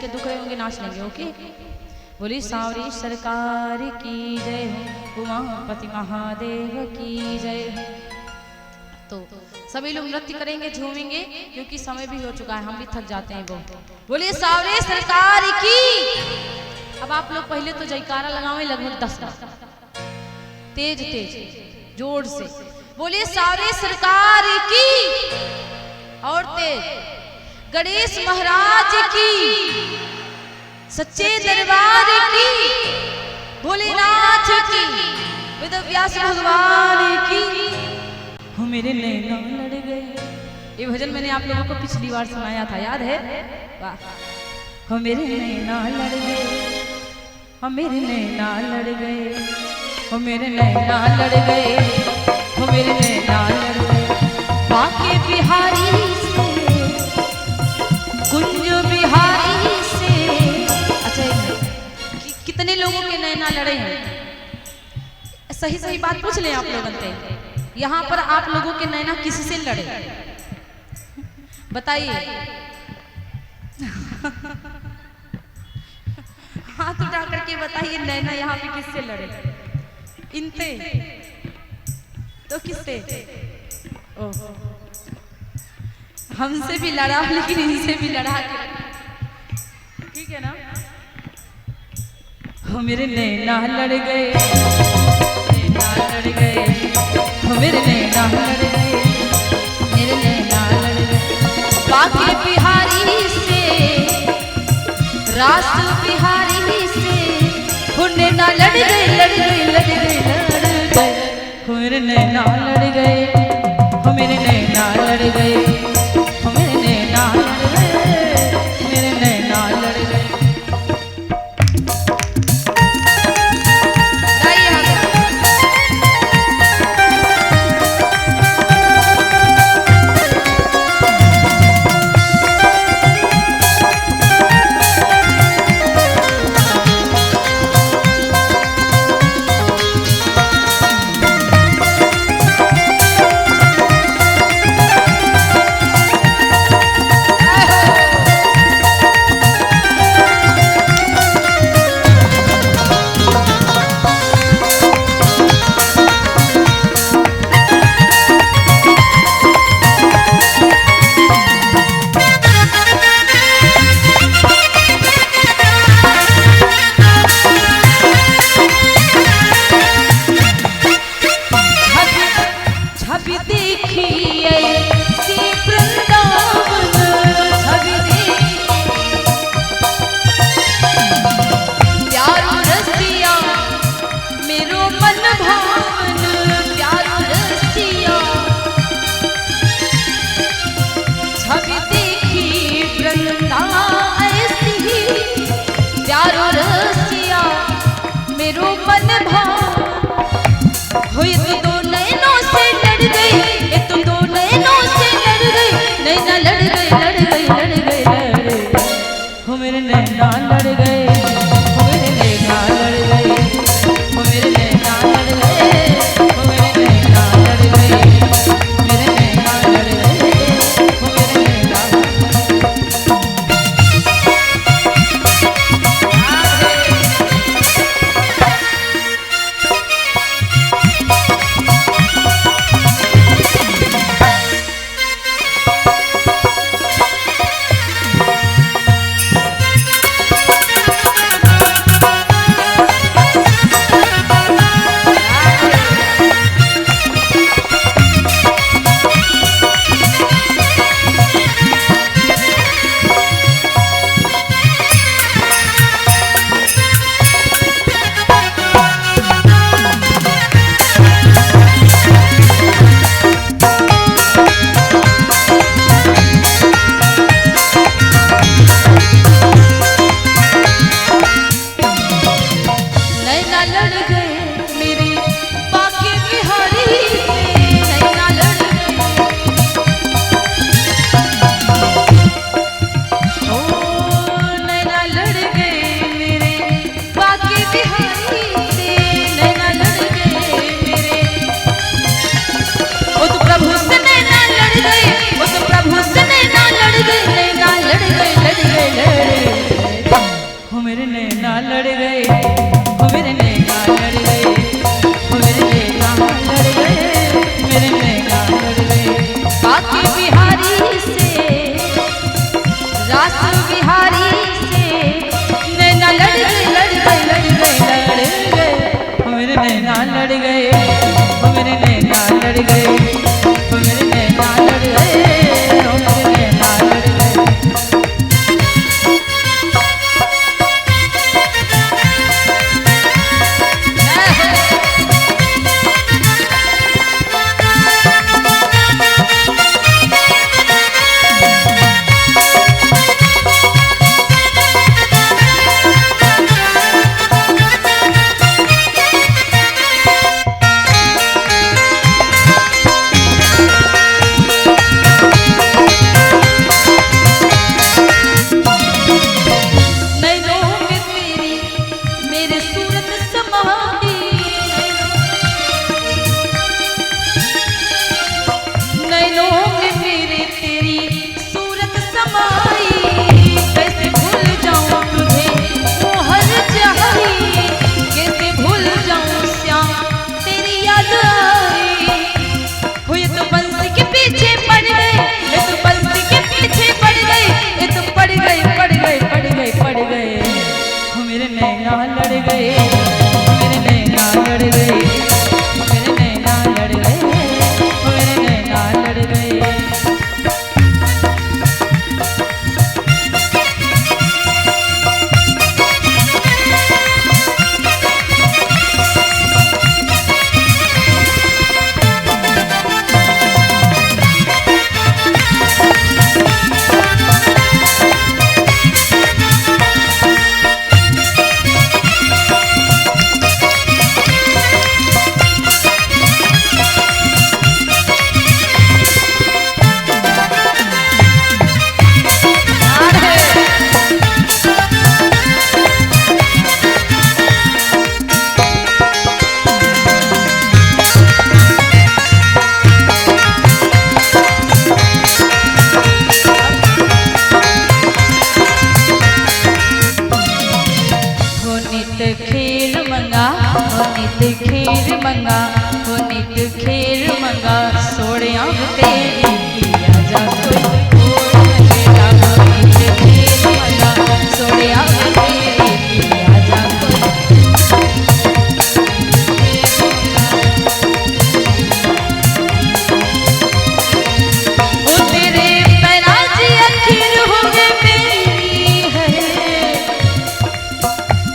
जिनके दुख रहे होंगे नाच लेंगे। ओके, बोली सांवरी सरकार की जय हो, उमापति महादेव की जय हो। तो सभी लोग नृत्य करेंगे, झूमेंगे, क्योंकि समय भी हो चुका है, हम भी थक जाते हैं बहुत। बोलिए सांवरी सरकार की। अब आप लोग पहले तो जयकारा लगाओ लगभग 10 बार, तेज तेज जोर से बोलिए सांवरी सरकार की, और तेज। गणेश महाराज की, सच्चे दरबार की, भोलेनाथ की, वेद व्यास भगवान की। हो मेरे नैना लड़ गए, ये भजन मैंने आप लोगों को पिछली बार सुनाया था, याद है? वाह। हो मेरे नैना लड़ गए, हो मेरे नैना लड़ गए, हो मेरे नैना लड़ गए, हो मेरे नैना लड़ गए। बाके बिहारी से, कुंज बिहारी से। अच्छा, कितने लोगों के नैना लड़े हैं? सही सही बात पूछ लें आप लोगों से, यहाँ पर आप लोगों के नैना किससे लड़े? बताइए। हाथ उठा करके बताइए, नैना यहाँ पे किससे लड़े? इनसे तो किससे? ओह, हमसे भी लड़ा, लेकिन इनसे भी लड़ा के, ठीक है ना? हो मेरे नैना लड़ गए, नैना लड़ गए, हो मेरे नैना लड़ गए, मेरे नैना लड़ गए। बाके बिहारी से, रास बिहारी से, हो नैना लड़ गए, लड़ गए, लड़ गए, लड़ गए। हो मेरे नैना लड़ गए, हो मेरे नैना लड़ गए, हो मेरे नैना लड़ गए, मेरे नैना लड़ गए। मेरे नैना लड़ गए, हो मेरे नैना लड़ गए, हो मेरे नैना लड़ गए, मेरे नैना लड़ गए। बाकी बिहारी से रास बिहारी से नैना लड़ गए, लड़ गए, लड़ गए, लड़ गए, हो मेरे नैना लड़ गए, हो मेरे नैना लड़ गए, हो मेरे नैना लड़ गए, हो मेरे नैना लड़ गए। खीर मंगा, हो नित खीर मंगा, सोड़िया तेरी किया जा कोई और मंगेगा, हो नित खीर मंगा, सोड़िया तेरी किया जा कोई। वो तेरे पैराज अखीर हो गए मेरी है,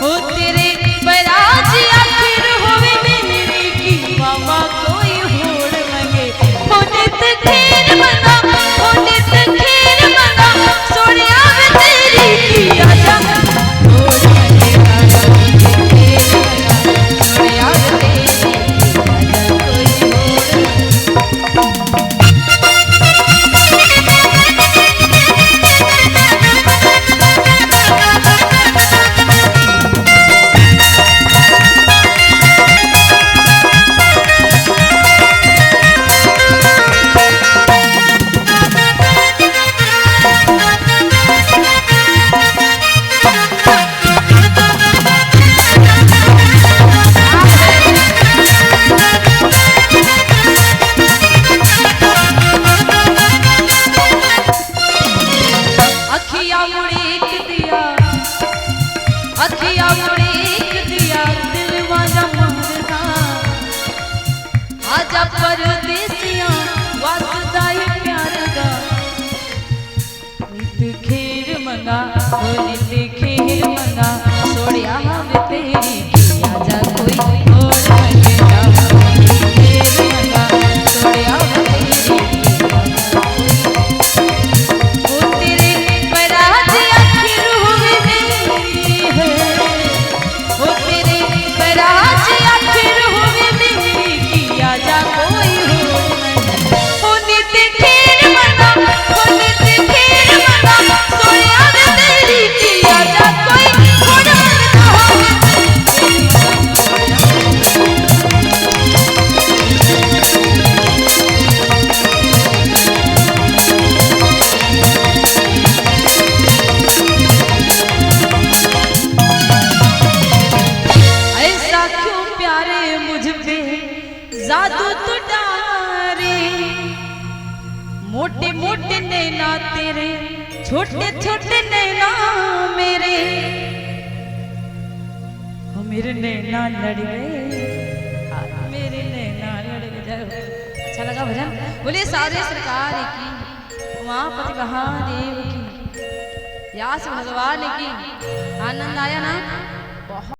वो तेरे पैराज अखीर हो गए मेरी की बाबा कोई होड़ मंगे, हो नित खीर मंगा, हो नित खीर मंगा, सोनिया तेरी किया जा होड़ मंगेगा, हो नित खीर मंगा, सोनिया तेरी किया जा कोई होड़। अखिया मुड़ीक दिया, अखिया मुड़ीक दिया, दिलवा जमाना आजा परदेसिया वासदा ही प्यार दा। नित खीर मंगा, हो नित खीर मंगा, सोड़िया तेरी किया जा कोई और मंगेगा, हो नित खीर मंगा, सोड़िया तेरी किया जा कोई। वो तेरे पैराज अखीर हुए मेरी है, वो तेरे पैराज अखीर हुए मेरी किया जा कोई होड़ मंगा, हो नित खीर मंगा, हो नित खीर मंगा, सोनिया तेरी किया मोटे नैना तेरे, छोटे छोटे नैना मेरे, हो मेरे नैना लड़ गए, मेरे नैना लड़ गए। अच्छा लगा भजन? बोलिए सारे सरकार की, उमापति महादेव की, व्यास भगवान की। आनंद आया ना? बहुत